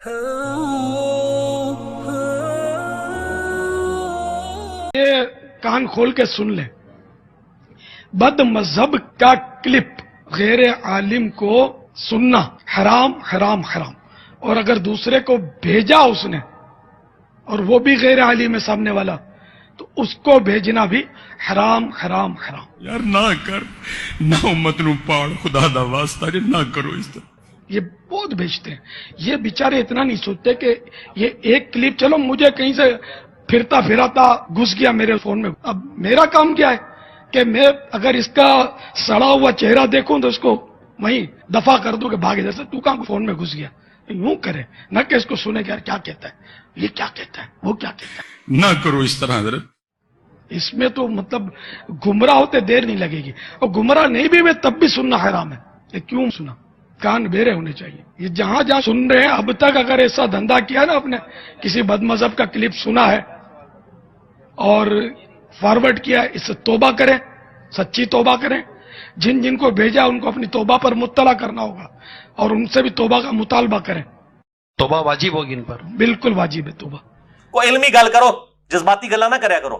یہ کان کھول کے سن لیں، بد مذہب کا کلپ غیر عالم کو سننا حرام حرام حرام، اور اگر دوسرے کو بھیجا اس نے اور وہ بھی غیر عالم ہے سامنے والا تو اس کو بھیجنا بھی حرام حرام حرام۔ یار نہ کر، نہ امت نو پاڑ، خدا دا واسطہ جی نہ کرو اس طرح۔ یہ بہت بھیجتے ہیں، یہ بیچارے اتنا نہیں سوچتے کہ یہ ایک کلپ چلو مجھے کہیں سے پھرتا پھراتا گھس گیا میرے فون میں، اب میرا کام کیا ہے کہ میں اگر اس کا سڑا ہوا چہرہ دیکھوں تو اس کو وہیں دفع کر دوں کہ بھاگے، جیسے تو کہاں فون میں گھس گیا، یوں کرے نہ کہ اس کو سنے کہ یار کیا کہتا ہے، یہ کیا کہتا ہے، وہ کیا کہتا ہے۔ نہ کرو اس طرح حضرت۔ اس میں تو مطلب گمراہ ہوتے دیر نہیں لگے گی، اور گمراہ نہیں بھی میں تب بھی سننا حرام ہے۔ یہ کیوں سنا؟ کان بیرے ہونے چاہیے۔ یہ جہاں جہاں سن رہے ہیں اب تک اگر ایسا دھندا کیا نا، آپ نے کسی بد مذہب کا کلپ سنا ہے اور فارورڈ کیا ہے، اس سے توبہ کریں، سچی توبہ کریں۔ جن جن کو بھیجا ان کو اپنی توبہ پر مطلع کرنا ہوگا اور ان سے بھی توبہ کا مطالبہ کریں۔ توبہ واجب ہوگی ان پر، بالکل واجب ہے توبہ۔ کوئی علمی گل کرو، جذباتی گلا نہ کریا کرو۔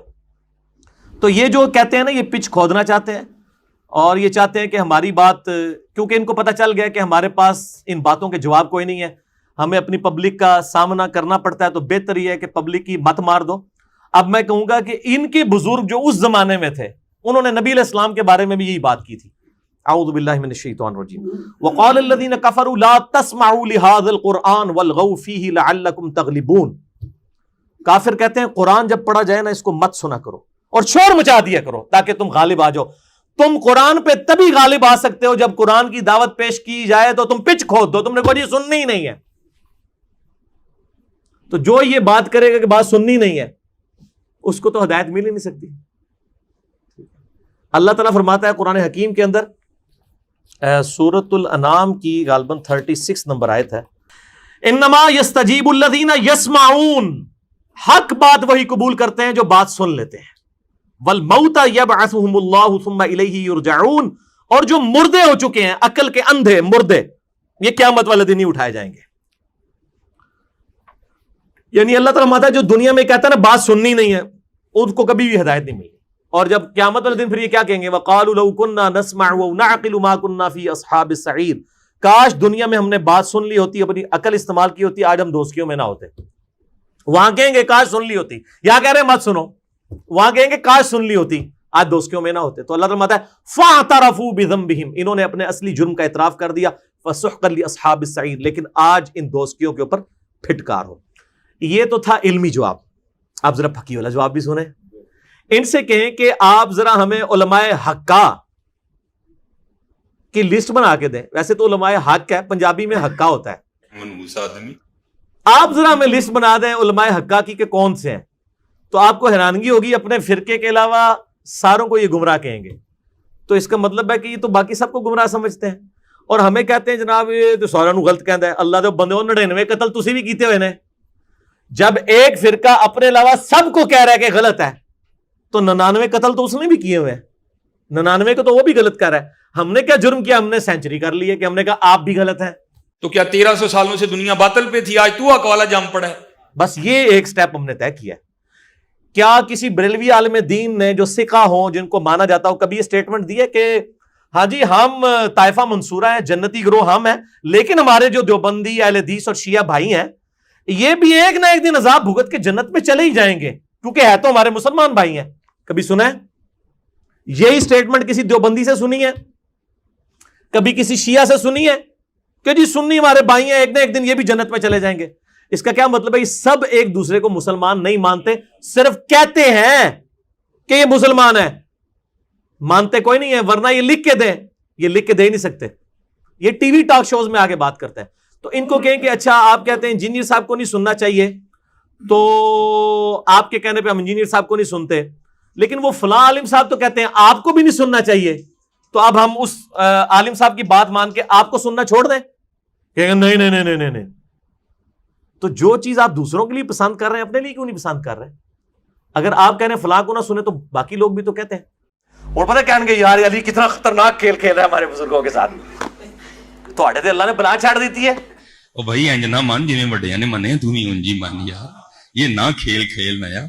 تو یہ جو کہتے ہیں نا، یہ پچ کھودنا چاہتے ہیں اور یہ چاہتے ہیں کہ ہماری بات، کیونکہ ان کو پتہ چل گیا کہ ہمارے پاس ان باتوں کے جواب کوئی نہیں ہے، ہمیں اپنی پبلک کا سامنا کرنا پڑتا ہے، تو بہتر یہ ہے کہ پبلک کی مت مار دو۔ اب میں کہوں گا کہ ان کے بزرگ جو اس زمانے میں تھے انہوں نے نبی علیہ السلام کے بارے میں بھی یہی بات کی تھی۔ اعوذ باللہ من الشیطان الرجیم۔ وقال الذین کفروا لا تسمعوا لهذا القرآن والغوا فیہ لعلکم تغلبون۔ کافر کہتے ہیں قرآن جب پڑھا جائے نا اس کو مت سنا کرو اور شور مچا دیا کرو تاکہ تم غالب آ جاؤ۔ تم قرآن پہ تبھی غالب آ سکتے ہو جب قرآن کی دعوت پیش کی جائے تو تم پچ کھود دو، تم نے کوئی سننی ہی نہیں ہے۔ تو جو یہ بات کرے گا کہ بات سننی نہیں ہے اس کو تو ہدایت مل ہی نہیں سکتی۔ اللہ تعالیٰ فرماتا ہے قرآن حکیم کے اندر، سورۃ الانعام کی غالباً 36 نمبر آیت ہے، انما یستجیب الذین یسمعون، حق بات وہی قبول کرتے ہیں جو بات سن لیتے ہیں، والموتى یبعثهم اللہ ثم الیہ یرجعون، اور جو مردے ہو چکے ہیں، عقل کے اندھے مردے، یہ قیامت والے دن ہی اٹھائے جائیں گے۔ یعنی اللہ تعالیٰ فرماتا ہے جو دنیا میں کہتا ہے نا بات سننی نہیں ہے ان کو کبھی بھی ہدایت نہیں ملی، اور جب قیامت والے دن پھر یہ کیا کہیں گے، وقالوا لو كنا نسمع ونعقل ما كنا في اصحاب السعیر، کاش دنیا میں ہم نے بات سن لی ہوتی، اپنی عقل استعمال کی ہوتی، آج ہم دوستیوں میں نہ ہوتے۔ وہاں کہیں گے کاش سن لی ہوتی، یہاں کہہ رہے ہیں مت سنو، وہاں کہیں گے کاش سن لی ہوتی، آج دوستیوں میں نہ ہوتے۔ تو اللہ تعالیٰ فرماتا ہے فاعترفوا بذنبهم، انہوں نے اپنے اصلی جرم کا اعتراف کر دیا، فسحقا لاصحاب السعیر، لیکن آج ان دوستیوں کے اوپر پھٹکار ہو۔ یہ تو تھا علمی جواب۔ آپ ذرا پھکی والا جواب بھی سنیں، ان سے کہیں کہ آپ ذرا ہمیں علماء حقہ کی لسٹ بنا کے دیں، ویسے تو علماء حق ہے، پنجابی میں حقہ ہوتا ہے، آپ ذرا ہمیں لسٹ بنا دیں علماء حقہ کی کہ کون سے ہیں، تو آپ کو حیرانگی ہوگی، اپنے فرقے کے علاوہ ساروں کو یہ گمراہ کہیں گے۔ تو اس کا مطلب ہے کہ یہ تو باقی سب کو گمراہ سمجھتے ہیں، اور ہمیں کہتے ہیں جناب یہ تو ساروں کو غلط کہتا ہے، اللہ دے بندے 99 قتل تسی بھی کیتے ہوئے نے۔ جب ایک فرقہ اپنے علاوہ سب کو کہہ رہا ہے کہ غلط ہے تو 99 قتل تو اس نے بھی کیے ہوئے ہیں، 99 کو تو وہ بھی غلط کر رہا ہے۔ ہم نے کیا جرم کیا؟ ہم نے سینچری کر لی ہے کہ ہم نے کہا آپ بھی غلط ہیں۔ تو کیا 1300 سالوں سے دنیا باطل پہ تھی، آج تو اکوالا جام پڑا ہے؟ بس یہ ایک سٹیپ ہم نے طے کیا ہے۔ کیا کسی بریلوی عالم دین نے جو سکھا ہوں، جن کو مانا جاتا ہو، کبھی یہ سٹیٹمنٹ دی ہے کہ ہاں جی ہم طائفہ منصورہ ہیں، جنتی گروہ ہم ہیں، لیکن ہمارے جو دیوبندی اہل حدیث اور شیعہ بھائی ہیں یہ بھی ایک نہ ایک دن عذاب بھگت کے جنت میں چلے ہی جائیں گے کیونکہ ہے تو ہمارے مسلمان بھائی ہیں؟ کبھی سنا ہے یہی سٹیٹمنٹ کسی دیوبندی سے سنی ہے؟ کبھی کسی شیعہ سے سنی ہے کہ جی سنی ہمارے بھائی ہیں، ایک نہ ایک دن یہ بھی جنت میں چلے جائیں گے؟ اس کا کیا مطلب ہے؟ یہ سب ایک دوسرے کو مسلمان نہیں مانتے، صرف کہتے ہیں کہ یہ مسلمان ہے، مانتے کوئی نہیں ہے، ورنہ یہ لکھ کے دیں، یہ لکھ کے دے ہی نہیں سکتے۔ یہ ٹی وی ٹاک شوز میں آگے بات کرتے ہیں۔ تو ان کو کہیں کہ اچھا آپ کہتے ہیں انجینئر صاحب کو نہیں سننا چاہیے، تو آپ کے کہنے پہ ہم انجینئر صاحب کو نہیں سنتے، لیکن وہ فلاں عالم صاحب تو کہتے ہیں آپ کو بھی نہیں سننا چاہیے، تو اب ہم اس عالم صاحب کی بات مان کے آپ کو سننا چھوڑ دیں؟ کہیں گے نہیں نہیں نہیں نہیں نہیں۔ تو جو چیز آپ دوسروں کے لیے پسند کر رہے ہیں اپنے لیے کیوں نہیں پسند کر رہے؟ اگر آپ کہہ رہے ہیں فلاں کو نہ سنے تو باقی لوگ بھی تو کہتے ہیں۔ اور پتہ کہیں گے یار علی کتنا خطرناک کھیل کھیل رہا ہے ہمارے بزرگوں کے ساتھ، تو اللہ نے بلا چھاڑ دیتی ہے۔ ਉਹ ਭਾਈ ਇੰਜ ਨਾ ਮੰਨ ਜਿਵੇਂ ਵੱਡਿਆਂ ਨੇ ਮੰਨੇ ਤੂੰ ਵੀ ਉਂਝ ਹੀ ਮੰਨ ਯਾਰ ਇਹ ਨਾ ਖੇਲ ਖੇਲਣਾ ਯਾਰ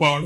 ਪਾੜ